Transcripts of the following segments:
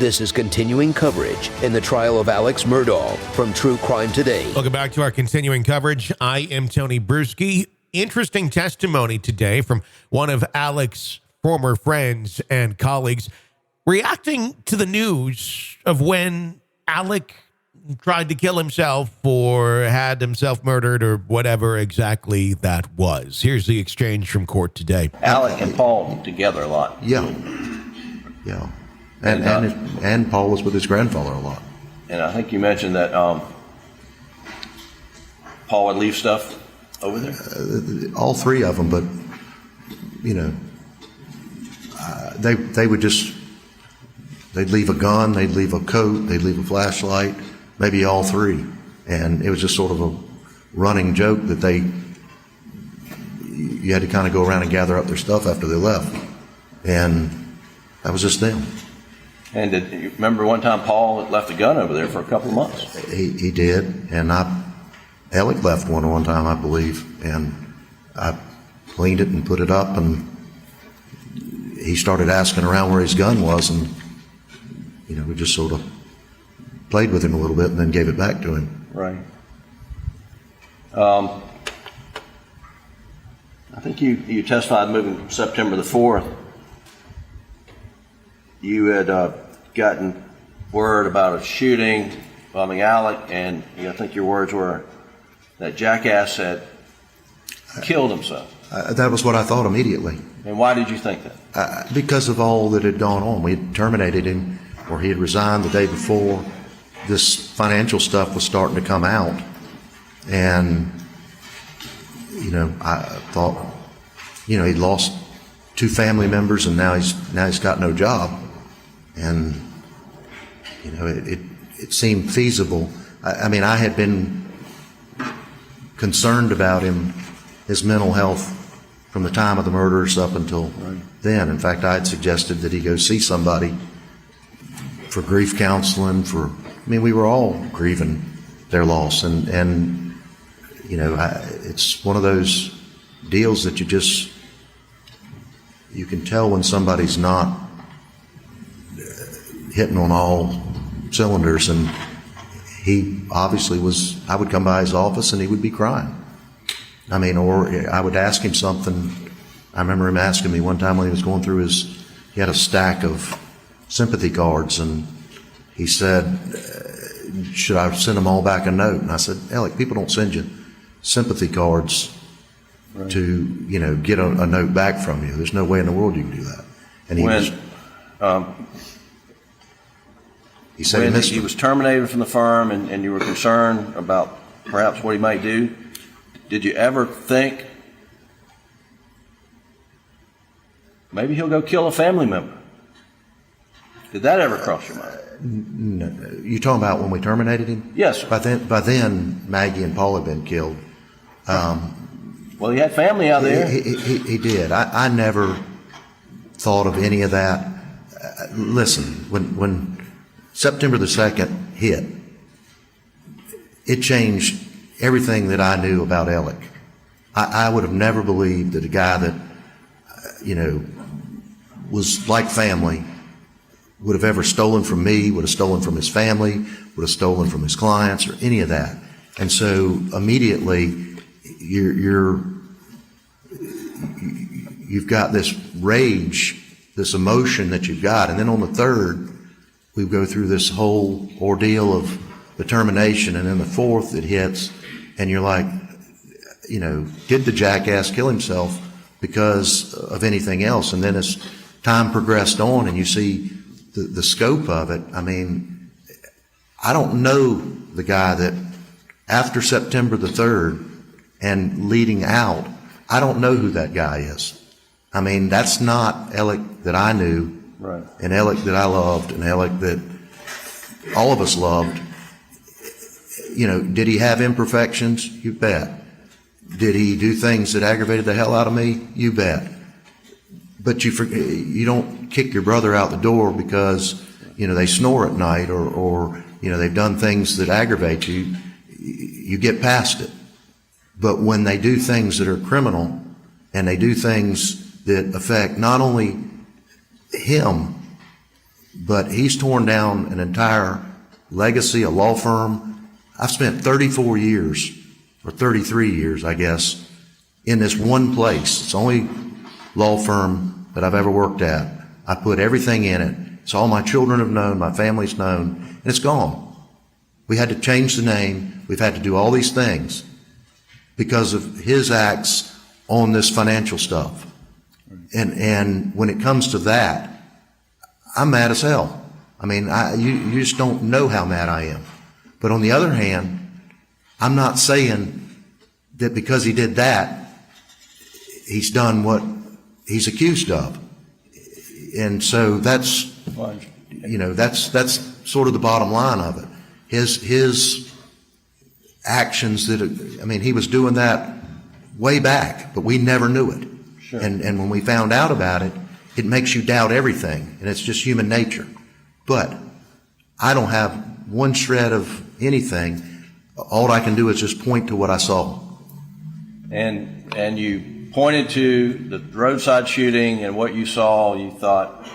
This is continuing coverage in the trial of Alex Murdaugh from True Crime Today. Welcome back to our continuing coverage. I am Tony Bruschi. Interesting testimony today from one of Alex's former friends and colleagues reacting to the news of when Alec tried to kill himself or had himself murdered or whatever exactly that was. Here's the exchange from court today. Alec and Paul together a lot. Yeah. And Paul was with his grandfather a lot. And I think you mentioned that Paul would leave stuff over there? All three of them, but, they would just, they'd leave a gun, they'd leave a coat, they'd leave a flashlight, maybe all three. And it was just sort of a running joke that you had to kind of go around and gather up their stuff after they left. And that was just them. And did you remember one time Paul left a gun over there for a couple of months? He did, and Alec left one time, I believe, and I cleaned it and put it up, and he started asking around where his gun was, and we just sort of played with him a little bit and then gave it back to him. Right. I think you testified moving September the 4th. You had gotten word about a shooting involving Alec, and I think your words were that jackass had killed himself. That was what I thought immediately. And why did you think that? Because of all that had gone on. We had terminated him, or he had resigned the day before. This financial stuff was starting to come out, and I thought, he'd lost two family members, and now he's got no job, and it seemed feasible. I had been concerned about his mental health from the time of the murders up until then. In fact, I had suggested that he go see somebody for grief counseling. We were all grieving their loss, and it's one of those deals that you can tell when somebody's not hitting on all cylinders, and he obviously was. I would come by his office and he would be crying. Or I would ask him something. I remember him asking me one time when he was going through he had a stack of sympathy cards, and he said, should I send them all back a note? And I said, Alec, people don't send you sympathy cards to, get a note back from you. There's no way in the world you can do that. And he said he was terminated from the firm and you were concerned about perhaps what he might do, did you ever think maybe he'll go kill a family member? Did that ever cross your mind? No. You talking about when we terminated him? Yes, sir. By then, Maggie and Paul had been killed. Well, he had family out there. He did. I never thought of any of that. Listen, when September the 2nd hit, it changed everything that I knew about Alec. I would have never believed that a guy that, was like family would have ever stolen from me, would have stolen from his family, would have stolen from his clients, or any of that. And so immediately you've got this rage, this emotion that you've got, and then on the 3rd, we go through this whole ordeal of the termination, and then the 4th it hits, and you're like, did the jackass kill himself because of anything else? And then as time progressed on and you see the scope of it, I don't know the guy that after September the 3rd and leading out, I don't know who that guy is. That's not Alec that I knew, right, and Alec that I loved, and Alec that all of us loved. Did he have imperfections? You bet. Did he do things that aggravated the hell out of me? You bet. But you don't kick your brother out the door because, they snore at night or they've done things that aggravate you. You get past it. But when they do things that are criminal and they do things that affect not only him, but he's torn down an entire legacy, a law firm. I've spent 34 years, or 33 years, I guess, in this one place. It's the only law firm that I've ever worked at. I put everything in it. It's all my children have known, my family's known, and it's gone. We had to change the name. We've had to do all these things because of his acts on this financial stuff. And when it comes to that, I'm mad as hell. I mean, you just don't know how mad I am. But on the other hand, I'm not saying that because he did that, he's done what he's accused of. And so that's, that's sort of the bottom line of it. His actions he was doing that way back, but we never knew it. Sure. And when we found out about it, it makes you doubt everything, and it's just human nature. But I don't have one shred of anything. All I can do is just point to what I saw. And you pointed to the roadside shooting and what you saw. You thought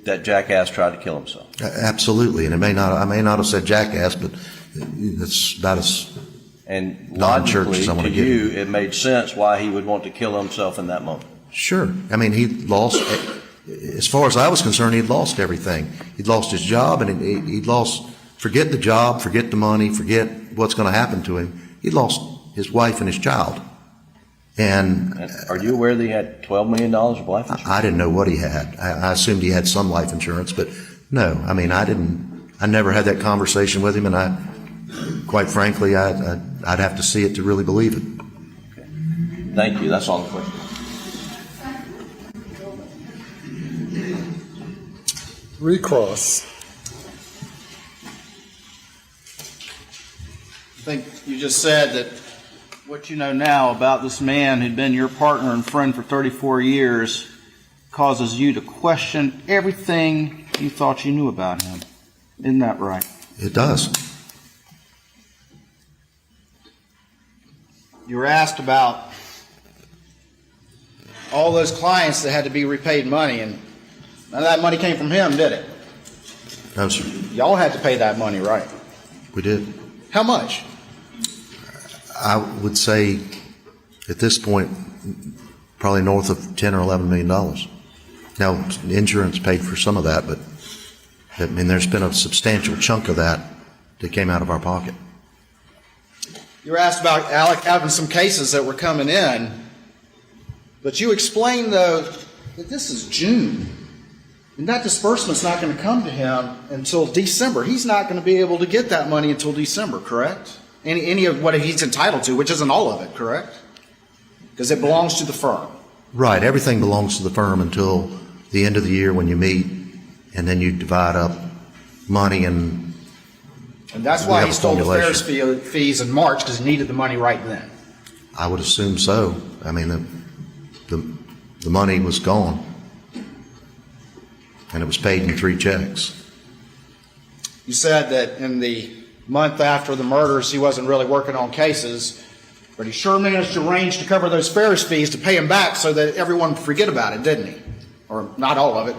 that jackass tried to kill himself. Absolutely, and I may not have said jackass, but it's about as and non-church logically as I want to to get. you, it made sense why he would want to kill himself in that moment. Sure. I mean, he lost, as far as I was concerned, he'd lost everything. He'd lost his job, and he'd lost, forget the job, forget the money, forget what's going to happen to him. He lost his wife and his child. And are you aware that he had $12 million of life insurance? I didn't know what he had. I assumed he had some life insurance, but no. I mean, I never had that conversation with him, and quite frankly, I'd have to see it to really believe it. Okay. Thank you. That's all the questions. Recross. I think you just said that what you know now about this man who'd been your partner and friend for 34 years causes you to question everything you thought you knew about him. Isn't that right? It does. You were asked about all those clients that had to be repaid money, and none of that money came from him, did it? No, sir. Y'all had to pay that money, right? We did. How much? I would say at this point, probably north of $10 or $11 million. Now, insurance paid for some of that, but I mean, there's been a substantial chunk of that came out of our pocket. You were asked about Alec having some cases that were coming in, but you explained, though, that this is June, and that disbursement's not going to come to him until December. He's not going to be able to get that money until December, correct? Any of what he's entitled to, which isn't all of it, correct? Because it belongs to the firm. Right. Everything belongs to the firm until the end of the year when you meet, and then you divide up money and that's why he stole the Ferris fees in March, because he needed the money right then. I would assume so. I mean, the money was gone, and it was paid in 3 checks. You said that in the month after the murders, he wasn't really working on cases, but he sure managed to arrange to cover those Ferris fees to pay him back so that everyone would forget about it, didn't he? Or not all of it.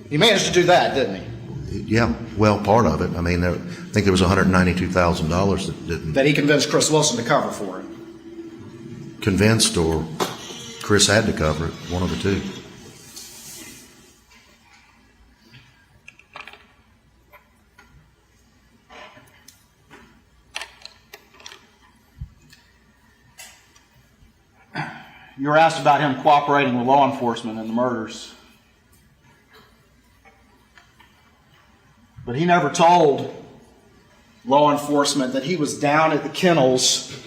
He managed to do that, didn't he? Yeah, well, part of it. I mean, I think there was $192,000 that didn't. That he convinced Chris Wilson to cover for it. Convinced, or Chris had to cover it, one of the two. You were asked about him cooperating with law enforcement in the murders. But he never told law enforcement that he was down at the kennels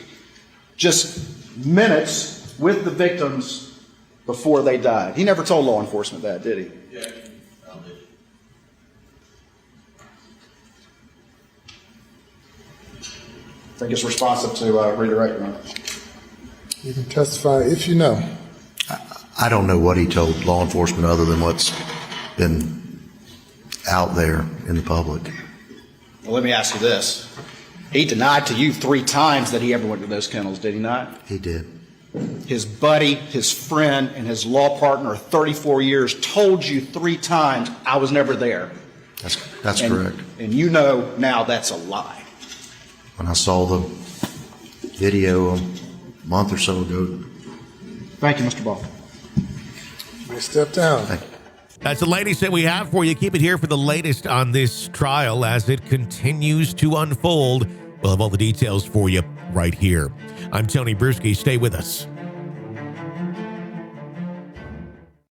just minutes with the victims before they died. He never told law enforcement that, did he? Yeah, I did. I think it's responsive to redirect, Your Honor. You can testify if you know. I don't know what he told law enforcement other than what's been out there in the public. Well, let me ask you this. He denied to you 3 times that he ever went to those kennels, did he not? He did. his buddy, his friend, and his law partner of 34 years told you 3 times, I was never there. That's correct. And you know now that's a lie. When I saw the video a month or so ago. Thank you, Mr. Ball. You may step down. Thank you. That's the latest that we have for you. Keep it here for the latest on this trial as it continues to unfold. We'll have all the details for you right here. I'm Tony Bruschi. Stay with us.